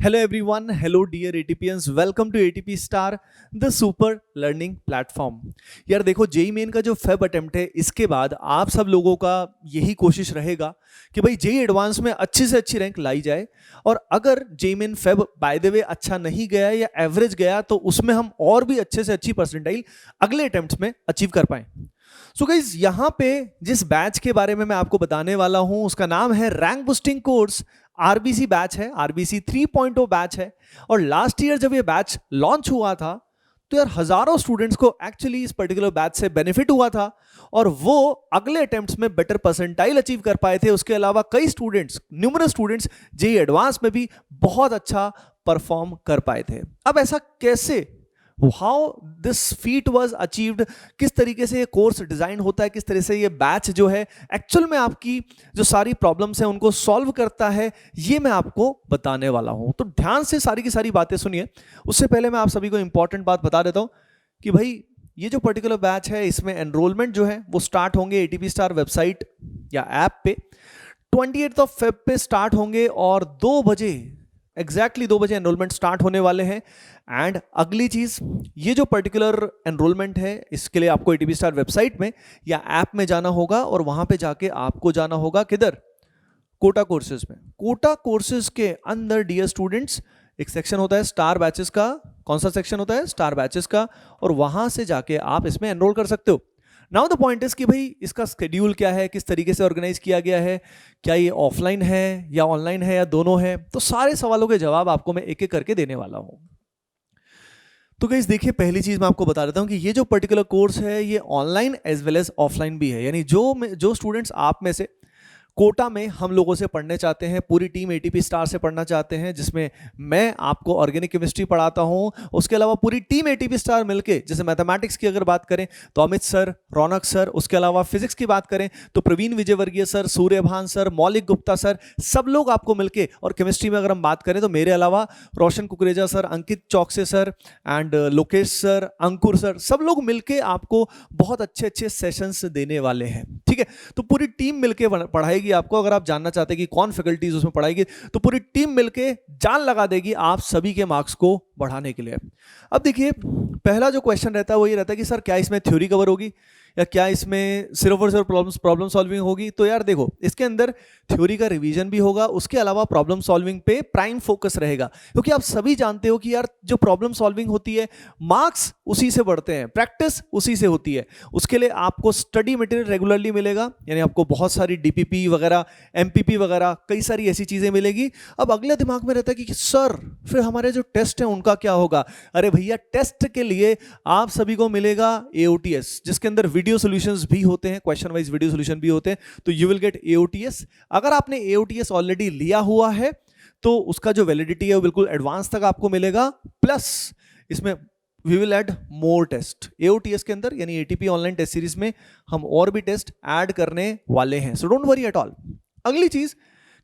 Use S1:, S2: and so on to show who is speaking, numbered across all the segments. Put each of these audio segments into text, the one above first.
S1: Hello everyone, hello dear ATPians, welcome to ATP Star, the super learning platform। यार देखो JEE main का जो Feb attempt है इसके बाद आप सब लोगों का यही कोशिश रहेगा कि भाई जेई एडवांस में अच्छी से अच्छी रैंक लाई जाए, और अगर JEE Main Feb by the way अच्छा नहीं गया या एवरेज गया तो उसमें हम और भी अच्छे से अच्छी परसेंटाइल अगले अटेम्प्ट्स में अचीव कर पाए। सो गाइस यहाँ पे जिस बैच के बारे में मैं आपको बताने वाला हूं उसका नाम है rank boosting course. RBC batch है, आरबीसी 3.0 बैच है। और लास्ट ईयर जब ये बैच लॉन्च हुआ था तो यार हजारों स्टूडेंट्स को एक्चुअली इस पर्टिकुलर बैच से बेनिफिट हुआ था और वो अगले अटेम्प्ट्स में बेटर परसेंटाइल अचीव कर पाए थे। उसके अलावा कई students, numerous students JEE advance में भी बहुत अच्छा परफॉर्म कर पाए थे। अब ऐसा कैसे, how this feet was achieved, किस तरीके से ये कोर्स डिजाइन होता है, किस तरह से ये बैच जो है एक्चुअल में आपकी जो सारी प्रॉब्लम्स हैं उनको सॉल्व करता है, ये मैं आपको बताने वाला हूं। तो ध्यान से सारी की सारी बातें सुनिए। उससे पहले मैं आप सभी को इंपॉर्टेंट बात बता देता हूं कि भाई ये जो पर्टिकुलर बैच है इसमें एनरोलमेंट जो है वो स्टार्ट होंगे एटीपी स्टार वेबसाइट या ऐप पे 28 फेब पे स्टार्ट होंगे और 2 बजे एग्जैक्टली 2 बजे एनरोलमेंट स्टार्ट होने वाले हैं। एंड अगली चीज, ये जो पर्टिकुलर एनरोलमेंट है इसके लिए आपको एटीपी स्टार वेबसाइट में या ऐप में जाना होगा और वहां पे जाके आपको जाना होगा किधर, कोटा कोर्सेज में। कोटा कोर्सेज के अंदर डियर स्टूडेंट्स एक सेक्शन होता है स्टार बैचेस का। कौन सा सेक्शन होता है? स्टार बैचेस का। और वहां से जाके आप इसमें एनरोल कर सकते हो। नाउ द पॉइंट इज कि भाई इसका शेड्यूल क्या है, किस तरीके से ऑर्गेनाइज किया गया है, क्या ये ऑफलाइन है या ऑनलाइन है या दोनों है, तो सारे सवालों के जवाब आपको मैं एक एक करके देने वाला हूं। तो गाइस देखिए, पहली चीज मैं आपको बता देता हूं कि ये जो पर्टिकुलर कोर्स है ये online as well as offline भी है। यानी जो स्टूडेंट्स आप में से कोटा में हम लोगों से पढ़ने चाहते हैं, पूरी टीम एटीपी स्टार से पढ़ना चाहते हैं, जिसमें मैं आपको ऑर्गेनिक केमिस्ट्री पढ़ाता हूं, उसके अलावा पूरी टीम एटीपी स्टार मिलके, जैसे मैथमेटिक्स की अगर बात करें तो अमित सर, रौनक सर, उसके अलावा फिजिक्स की बात करें तो प्रवीण विजयवर्गीय सर, सूर्यभान सर, मौलिक गुप्ता सर, सब लोग आपको मिलके, और केमिस्ट्री में अगर हम बात करें तो मेरे अलावा Roshan Kukreja sir, Ankit Chouksey sir and Lokesh sir, Ankur sir, सब लोग मिलके आपको बहुत अच्छे अच्छे सेशंस देने वाले हैं। ठीक है, तो पूरी टीम मिलके पढ़ाएगी आपको। अगर आप जानना चाहते हैं कि कौन फैकल्टीज उसमें पढ़ाएगी तो पूरी टीम मिलके जान लगा देगी आप सभी के मार्क्स को बढ़ाने के लिए। अब देखिए, पहला जो क्वेश्चन रहता है वो ये रहता है कि सर क्या इसमें थ्योरी कवर होगी या क्या इसमें सिर्फ और सिर्फ प्रॉब्लम सॉल्विंग होगी? तो यार देखो, इसके अंदर थ्योरी का रिवीजन भी होगा, उसके अलावा प्रॉब्लम सॉल्विंग पे प्राइम फोकस रहेगा, क्योंकि आप सभी जानते हो कि यार जो प्रॉब्लम सॉल्विंग होती है मार्क्स उसी से बढ़ते हैं, प्रैक्टिस उसी से होती है। उसके लिए आपको स्टडी मटेरियल रेगुलरली मिलेगा, यानी आपको बहुत सारी डीपीपी वगैरह, एमपीपी वगैरह, कई सारी ऐसी चीजें मिलेगी। अब अगले दिमाग में रहता है कि सर फिर हमारे जो टेस्ट है उनका क्या होगा? अरे भैया, टेस्ट के लिए आप सभी को मिलेगा एओटीएस, जिसके अंदर वीडियो सॉल्यूशंस भी होते हैं, क्वेश्चन वाइज वीडियो सॉल्यूशन भी होते हैं। तो यू विल गेट एओटीएस। अगर आपने एओटीएस ऑलरेडी लिया हुआ है तो उसका जो वैलिडिटी है वो बिल्कुल एडवांस तक आपको मिलेगा, प्लस इसमें we will add more test AOTS के अंदर, यानी एटीपी ऑनलाइन टेस्ट सीरीज में हम और भी टेस्ट ऐड करने वाले हैं। So don't worry at all. अगली चीज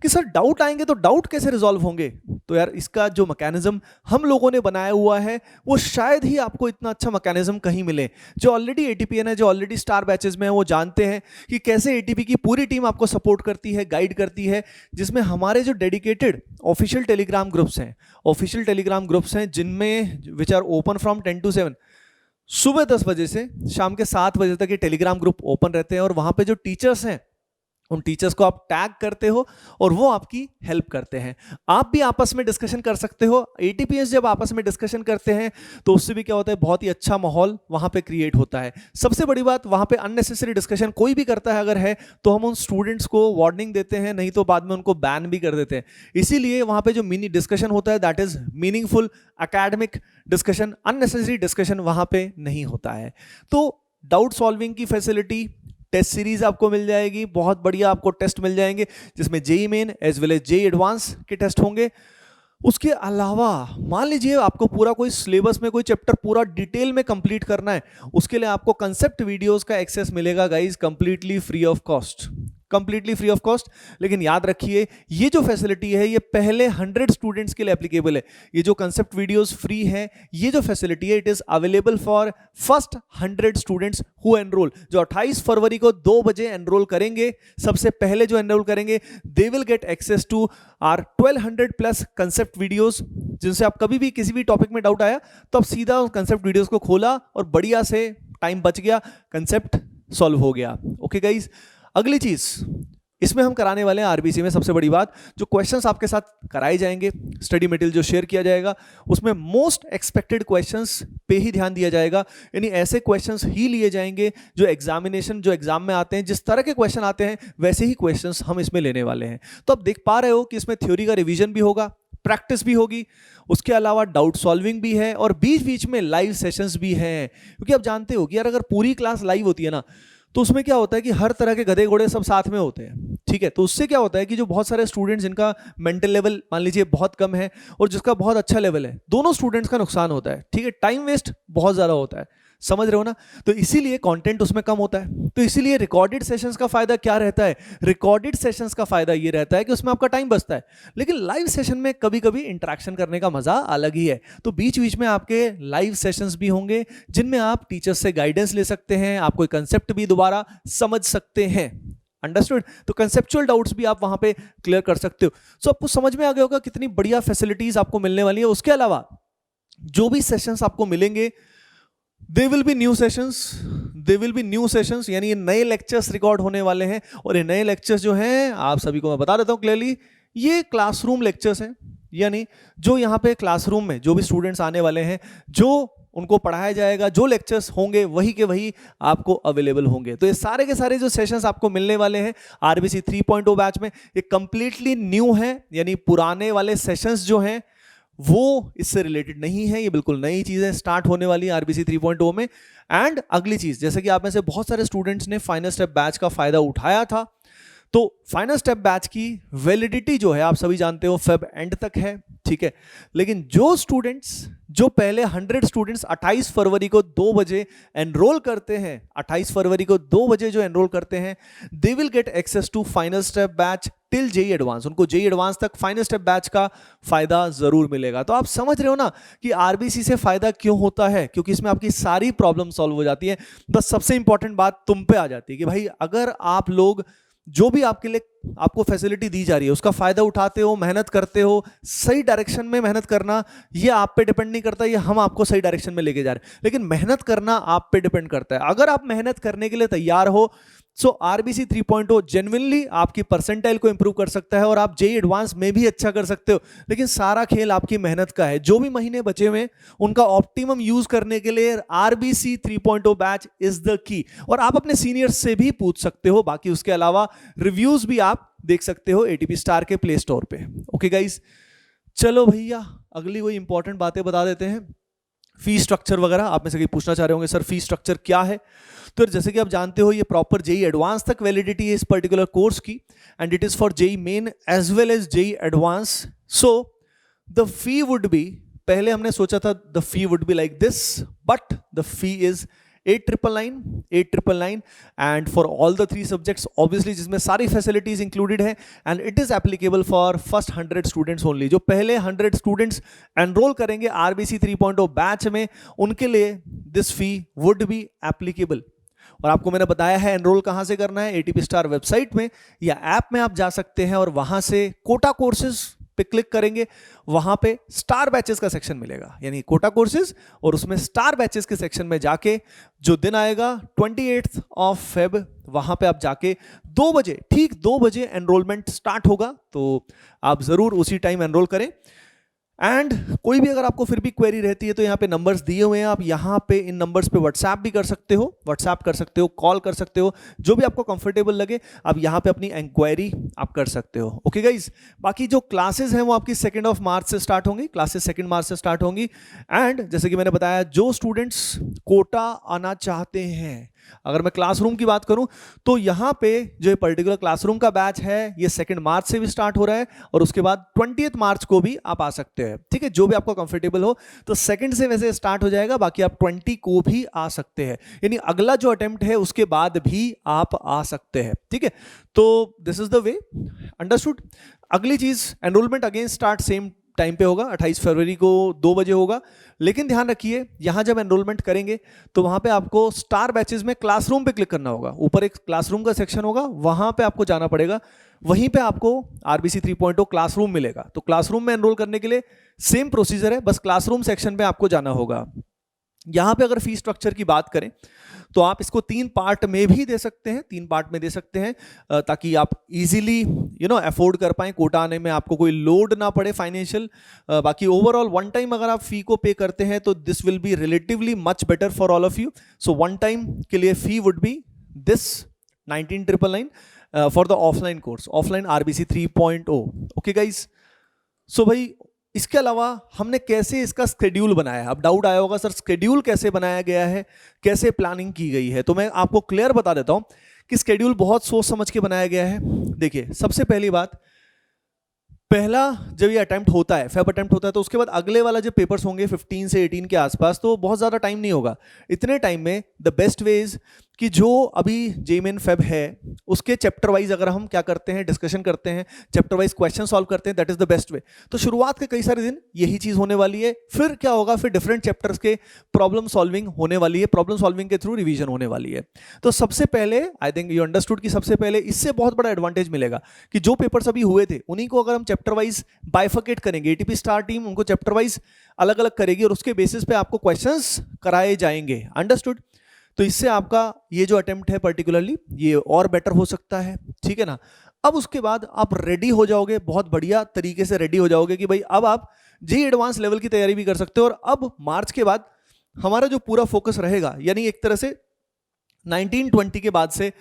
S1: कि सर डाउट आएंगे तो डाउट कैसे रिजॉल्व होंगे? तो यार इसका जो मैकेनिज्म हम लोगों ने बनाया हुआ है वो शायद ही आपको इतना अच्छा मैकेनिज्म कहीं मिले। जो ऑलरेडी एटीपीएन है, जो ऑलरेडी स्टार बैचेस में है, वो जानते हैं कि कैसे एटीपी की पूरी टीम आपको सपोर्ट करती है, गाइड करती है, जिसमें हमारे जो डेडिकेटेड ऑफिशियल टेलीग्राम ग्रुप्स हैं जिनमें which are open from 10 to 7, सुबह 10 बजे से शाम के 7 बजे तक ये टेलीग्राम ग्रुप ओपन रहते हैं। और वहां पे जो टीचर्स हैं उन टीचर्स को आप टैग करते हो और वो आपकी हेल्प करते हैं। आप भी आपस में डिस्कशन कर सकते हो। एटीपीएस जब आपस में डिस्कशन करते हैं तो उससे भी क्या होता है, बहुत ही अच्छा माहौल वहां पे क्रिएट होता है। सबसे बड़ी बात, वहां पे अननेसेसरी डिस्कशन कोई भी करता है अगर है तो हम उन स्टूडेंट्स को वार्निंग देते हैं, नहीं तो बाद में उनको बैन भी कर देते हैं। इसीलिए वहां पे जो मिनी डिस्कशन होता है that is meaningful academic discussion, unnecessary discussion वहां पे नहीं होता है। तो डाउट सॉल्विंग की फैसिलिटी, टेस्ट सीरीज आपको मिल जाएगी, बहुत बढ़िया आपको टेस्ट मिल जाएंगे जिसमें JEE Main as well as JEE advance के टेस्ट होंगे। उसके अलावा मान लीजिए आपको पूरा कोई सिलेबस में कोई चैप्टर पूरा डिटेल में कंप्लीट करना है, उसके लिए आपको कंसेप्ट वीडियोस का एक्सेस मिलेगा guys, completely free of cost. Completely free of cost. लेकिन याद रखिए ये जो फैसिलिटी है ये पहले 100 स्टूडेंट्स के लिए एप्लीकेबल है। ये जो कंसेप्ट वीडियोस फ्री है, ये जो फैसिलिटी है it is available for first 100 students who enrol. जो 28 फरवरी को 2 बजे एनरोल करेंगे, सबसे पहले जो एनरोल करेंगे they will get access to our 1200 plus concept videos, जिनसे आप कभी भी किसी भी टॉपिक में डाउट आया तो आप सीधा कंसेप्ट वीडियोस को खोला और बढ़िया से टाइम बच गया, कंसेप्ट सॉल्व हो गया। ओके गाइज, अगली चीज इसमें हम कराने वाले हैं आरबीसी में सबसे बड़ी बात, जो क्वेश्चंस आपके साथ कराए जाएंगे, स्टडी मटेरियल जो शेयर किया जाएगा उसमें मोस्ट एक्सपेक्टेड क्वेश्चंस पे ही ध्यान दिया जाएगा। यानी ऐसे क्वेश्चंस ही लिए जाएंगे जो एग्जाम में आते हैं, जिस तरह के क्वेश्चन आते हैं वैसे ही क्वेश्चंस हम इसमें लेने वाले हैं। तो आप देख पा रहे हो कि इसमें थ्योरी का रिवीजन भी होगा, प्रैक्टिस भी होगी, उसके अलावा डाउट सॉल्विंग भी है और बीच बीच में लाइव सेशंस भी हैं। क्योंकि आप जानते हो कि यार अगर पूरी क्लास लाइव होती है ना तो उसमें क्या होता है कि हर तरह के गधे घोड़े सब साथ में होते हैं, ठीक है। तो उससे क्या होता है कि जो बहुत सारे स्टूडेंट्स जिनका मेंटल लेवल मान लीजिए बहुत कम है और जिसका बहुत अच्छा लेवल है, दोनों स्टूडेंट्स का नुकसान होता है, ठीक है। टाइम वेस्ट बहुत ज़्यादा होता है, समझ रहे हो ना। तो इसीलिए कंटेंट उसमें कम होता है। तो इसीलिए रिकॉर्डेड सेशंस का फायदा क्या रहता है, रिकॉर्डेड सेशंस का फायदा ये रहता है कि उसमें आपका टाइम बचता है। लेकिन लाइव सेशन में कभी कभी इंटरेक्शन करने का मजा अलग ही है। तो बीच बीच में आपके लाइव सेशंस भी होंगे जिनमें आप टीचर्स से गाइडेंस ले सकते हैं, आप कोई कंसेप्ट भी दोबारा समझ सकते हैं। अंडरस्टूड। तो कंसेप्चुअल डाउट्स भी आप वहां पे क्लियर कर सकते हो। सो आपको समझ में आ गया होगा कितनी बढ़िया फैसिलिटीज आपको मिलने वाली है। उसके अलावा जो भी सेशंस आपको मिलेंगे they will be new sessions, यानी ये नए लेक्चर्स रिकॉर्ड होने वाले हैं। और ये नए लेक्चर्स जो हैं आप सभी को मैं बता देता हूं क्लियरली, ये क्लासरूम लेक्चर्स हैं। यानी जो यहाँ पे क्लासरूम में जो भी स्टूडेंट्स आने वाले हैं, जो उनको पढ़ाया जाएगा, जो लेक्चर्स होंगे वही के वही आपको अवेलेबल होंगे। तो ये सारे के सारे जो सेशंस आपको मिलने वाले हैं आरबीसी 3.0 बैच में, ये कंप्लीटली न्यू है। यानी पुराने वाले सेशंस जो हैं वो इससे रिलेटेड नहीं है, ये बिल्कुल नई चीजें स्टार्ट होने वाली है आरबीसी 3.0 में। एंड अगली चीज, जैसे कि आप में से बहुत सारे स्टूडेंट्स ने फाइनल स्टेप बैच का फायदा उठाया था, तो फाइनल स्टेप बैच की वैलिडिटी जो है आप सभी जानते हो फेब एंड तक है, ठीक है। लेकिन जो स्टूडेंट्स जो पहले 100 स्टूडेंट्स 28 फरवरी को 2 बजे एनरोल करते हैं, 28 फरवरी को 2 बजे जो एनरोल करते हैं, they will get access to final step batch till JEE advance. उनको जेई एडवांस तक फाइनल स्टेप बैच का फायदा जरूर मिलेगा। तो आप समझ रहे हो ना कि आरबीसी से फायदा क्यों होता है, क्योंकि इसमें आपकी सारी प्रॉब्लम सॉल्व हो जाती है। बस सबसे इंपॉर्टेंट बात तुम पे आ जाती है कि भाई अगर आप लोग जो भी आपके लिए आपको फैसिलिटी दी जा रही है उसका फायदा उठाते हो, मेहनत करते हो, सही डायरेक्शन में मेहनत करना ये आप पे डिपेंड नहीं करता, ये हम आपको सही डायरेक्शन में लेके जा रहे हैं, लेकिन मेहनत करना आप पे डिपेंड करता है। अगर आप मेहनत करने के लिए तैयार हो सो आरबीसी 3.0 जेन्युइनली आपकी परसेंटाइल को इंप्रूव कर सकता है और आप जेई एडवांस में भी अच्छा कर सकते हो। लेकिन सारा खेल आपकी मेहनत का है। जो भी महीने बचे हुए उनका ऑप्टिमम यूज करने के लिए RBC 3.0 batch is the key. और आप अपने सीनियर्स से भी पूछ सकते हो, बाकी उसके अलावा रिव्यूज भी आप देख सकते हो एटीपी स्टार के प्ले स्टोर पे। ओके गाइज, चलो भैया अगली कोई इंपॉर्टेंट बातें बता देते हैं। फी स्ट्रक्चर वगैरह आप में से कहीं पूछना चाह रहे होंगे सर फी स्ट्रक्चर क्या है। तो जैसे कि आप जानते हो ये प्रॉपर जेई एडवांस तक वैलिडिटी है इस पर्टिकुलर कोर्स की, and it is for JEE Main as well as JEE advance. So the fee would be, पहले हमने सोचा था the fee would be like this, but the fee is 8,999 and for all the 3 subjects obviously, जिसमें सारी facilities included है, and it is applicable for first 100 students only. जो पहले 100 students enrol करेंगे आरबीसी 3.0 बैच में, उनके लिए this fee would be applicable. और आपको मैंने बताया है एनरोल कहां से करना है, एटीपी स्टार वेबसाइट में या ऐप में आप जा सकते हैं और वहां से कोटा कोर्सेज पे क्लिक करेंगे, वहां पे स्टार बैचेस का सेक्शन मिलेगा, यानी कोटा कोर्सेज, और उसमें स्टार बैचेस के सेक्शन में जाके जो दिन आएगा 28 फेब, वहां पे आप जाके 2 बजे, ठीक 2 बजे एनरोलमेंट स्टार्ट होगा। तो आप जरूर उसी टाइम एनरोल करें। एंड कोई भी अगर आपको फिर भी क्वेरी रहती है तो यहाँ पे नंबर्स दिए हुए हैं, आप यहाँ पे इन नंबर्स पे व्हाट्सएप भी कर सकते हो, कॉल कर सकते हो, जो भी आपको कंफर्टेबल लगे आप यहाँ पे अपनी इंक्वायरी आप कर सकते हो। ओके गाइज, बाकी जो क्लासेस हैं वो आपकी 2 मार्च से स्टार्ट होंगी, क्लासेस 2 मार्च से स्टार्ट होंगी। एंड जैसे कि मैंने बताया जो स्टूडेंट्स कोटा आना चाहते हैं अगर मैं क्लासरूम की बात करूं तो यहाँ पे जो पर्टिकुलर क्लासरूम का बैच है ये 2 मार्च से भी स्टार्ट हो रहा है और उसके बाद 20 मार्च को भी आप आ सकते हैं, ठीक है, जो भी आपको कंफर्टेबल हो। तो 2 से वैसे स्टार्ट हो जाएगा, बाकी आप 20 को भी आ सकते हैं, यानी अगला जो अटेम्प्ट है उसके बाद भी आप आ सकते हैं, ठीक है। तो this is the way, understood. अगली चीज, enrolment again start same time पे होगा, 28 फरवरी को 2 बजे होगा। लेकिन ध्यान रखिए, यहां जब एनरोलमेंट करेंगे तो वहां पे आपको स्टार बैचेस में क्लासरूम पे क्लिक करना होगा। ऊपर एक क्लासरूम का सेक्शन होगा, वहां पे आपको जाना पड़ेगा, वहीं पे आपको आरबीसी 3.0 क्लासरूम मिलेगा। तो क्लासरूम में एनरोल करने के लिए सेम प्रोसीजर है, बस क्लासरूम सेक्शन पे आपको जाना होगा। यहां पे अगर फीस स्ट्रक्चर की बात करें तो आप इसको 3 पार्ट में भी दे सकते हैं, 3 पार्ट में दे सकते हैं ताकि आप इजीली अफोर्ड कर पाएं, कोटा आने में आपको कोई लोड ना पड़े फाइनेंशियल। बाकी ओवरऑल वन टाइम अगर आप फी को पे करते हैं तो this will be relatively much better for all of you. So one time के लिए fee would be this 19,999 for the offline course, offline RBC 3.0। Okay guys, so भाई इसके अलावा हमने कैसे इसका स्केड्यूल बनाया है। अब डाउट आया होगा सर स्केड्यूल कैसे बनाया गया है, कैसे प्लानिंग की गई है, तो मैं आपको क्लियर बता देता हूं कि स्केड्यूल बहुत सोच समझ के बनाया गया है। देखिए, सबसे पहली बात, पहला जब ये अटेम्प्ट होता है, फेब अटेम्प्ट होता है, तो उसके बाद अगले वाला जो पेपर्स होंगे 15 से 18 के आसपास, तो बहुत ज़्यादा टाइम नहीं होगा। इतने टाइम में द बेस्ट वेज कि जो अभी जेईई फेब है उसके चैप्टर वाइज अगर हम क्या करते हैं, डिस्कशन करते हैं, चैप्टर वाइज क्वेश्चन सॉल्व करते हैं, that is the best way. तो शुरुआत के कई सारे दिन यही चीज होने वाली है, फिर क्या होगा, फिर डिफरेंट चैप्टर्स के प्रॉब्लम सॉल्विंग होने वाली है, प्रॉब्लम सॉल्विंग के थ्रू रिवीजन होने वाली है। तो सबसे पहले आई थिंक यू अंडरस्टूड कि सबसे पहले इससे बहुत बड़ा एडवांटेज मिलेगा कि जो पेपर्स अभी हुए थे उन्हीं को अगर हम चैप्टर वाइज बाइफर्केट करेंगे, एटीपी स्टार टीम उनको चैप्टर वाइज अलग अलग करेगी और उसके बेसिस पे आपको क्वेश्चंस कराए जाएंगे, अंडरस्टूड। तो इससे आपका ये जो अटेम्प्ट है पर्टिकुलरली ये और बेटर हो सकता है, ठीक है ना। अब उसके बाद आप रेडी हो जाओगे, बहुत बढ़िया तरीके से रेडी हो जाओगे कि भाई अब आप जी एडवांस लेवल की तैयारी भी कर सकते हो। और अब मार्च के बाद हमारा जो पूरा फोकस रहेगा, यानी एक तरह से 1920 के बाद से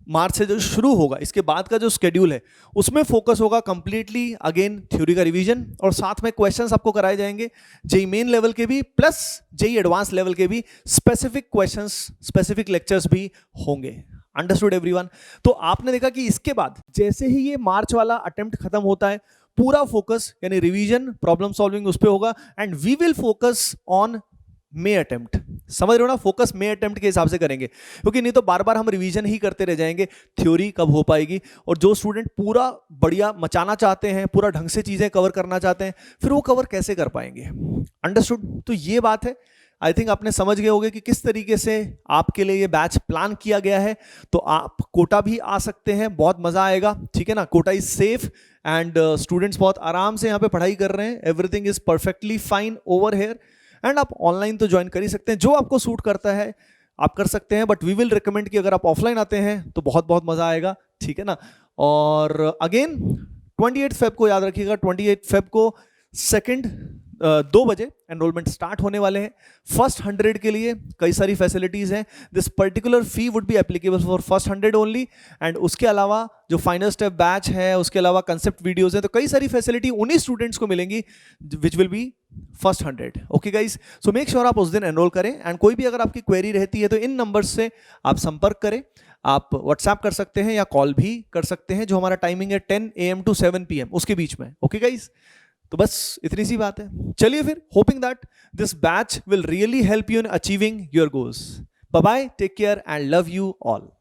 S1: मार्च से जो शुरू होगा, इसके बाद का जो स्केड्यूल है उसमें फोकस होगा कंप्लीटली अगेन थ्योरी का रिवीजन, और साथ में क्वेश्चंस आपको कराए जाएंगे जेई मेन लेवल के भी प्लस जेई एडवांस लेवल के भी, स्पेसिफिक क्वेश्चंस, स्पेसिफिक लेक्चर्स भी होंगे, अंडरस्टूड एवरीवन। तो आपने देखा कि इसके बाद जैसे ही ये मार्च वाला अटेम्प्ट खत्म होता है, पूरा फोकस यानी रिवीजन, प्रॉब्लम सॉल्विंग उस पे होगा, and we will focus on may attempt. समझ रहे हो ना, फोकस मे अटेम्प्ट के हिसाब से करेंगे, क्योंकि नहीं तो बार बार हम रिवीजन ही करते रह जाएंगे, थ्योरी कब हो पाएगी। और जो स्टूडेंट पूरा बढ़िया मचाना चाहते हैं, पूरा ढंग से चीजें कवर करना चाहते हैं, फिर वो कवर कैसे कर पाएंगे, अंडरस्टूड। तो ये बात है, आई थिंक आपने समझ गए होंगे कि किस तरीके से आपके लिए ये बैच प्लान किया गया है। तो आप कोटा भी आ सकते हैं, बहुत मजा आएगा, ठीक है ना। Kota is safe and students बहुत आराम से यहाँ पे पढ़ाई कर रहे हैं, everything is perfectly fine over here. And आप ऑनलाइन तो ज्वाइन कर ही सकते हैं, जो आपको सूट करता है आप कर सकते हैं, बट वी विल रिकमेंड कि अगर आप ऑफलाइन आते हैं तो बहुत बहुत मजा आएगा, ठीक है ना। और अगेन 28 फेब को याद रखिएगा, 28 फेब को 2 बजे एनरोलमेंट स्टार्ट होने वाले हैं। फर्स्ट 100 के लिए कई सारी फैसिलिटीज हैं, this particular fee would be applicable for first 100 only. And उसके अलावा जो फाइनल स्टेप बैच है, उसके अलावा कंसेप्ट वीडियोस हैं, तो कई सारी फैसिलिटी उन्हीं स्टूडेंट्स को मिलेंगी which will be first 100। Okay guys, so make sure आप उस दिन एनरोल करें। एंड कोई भी अगर आपकी क्वेरी रहती है तो इन नंबर्स से आप संपर्क करें, आप व्हाट्सएप कर सकते हैं या कॉल भी कर सकते हैं, जो हमारा टाइमिंग है 10 AM to 7 PM उसके बीच में। ओके गाइज, तो बस इतनी सी बात है। चलिए फिर, hoping that this batch will really help you in achieving your goals. Bye bye, take care and love you all.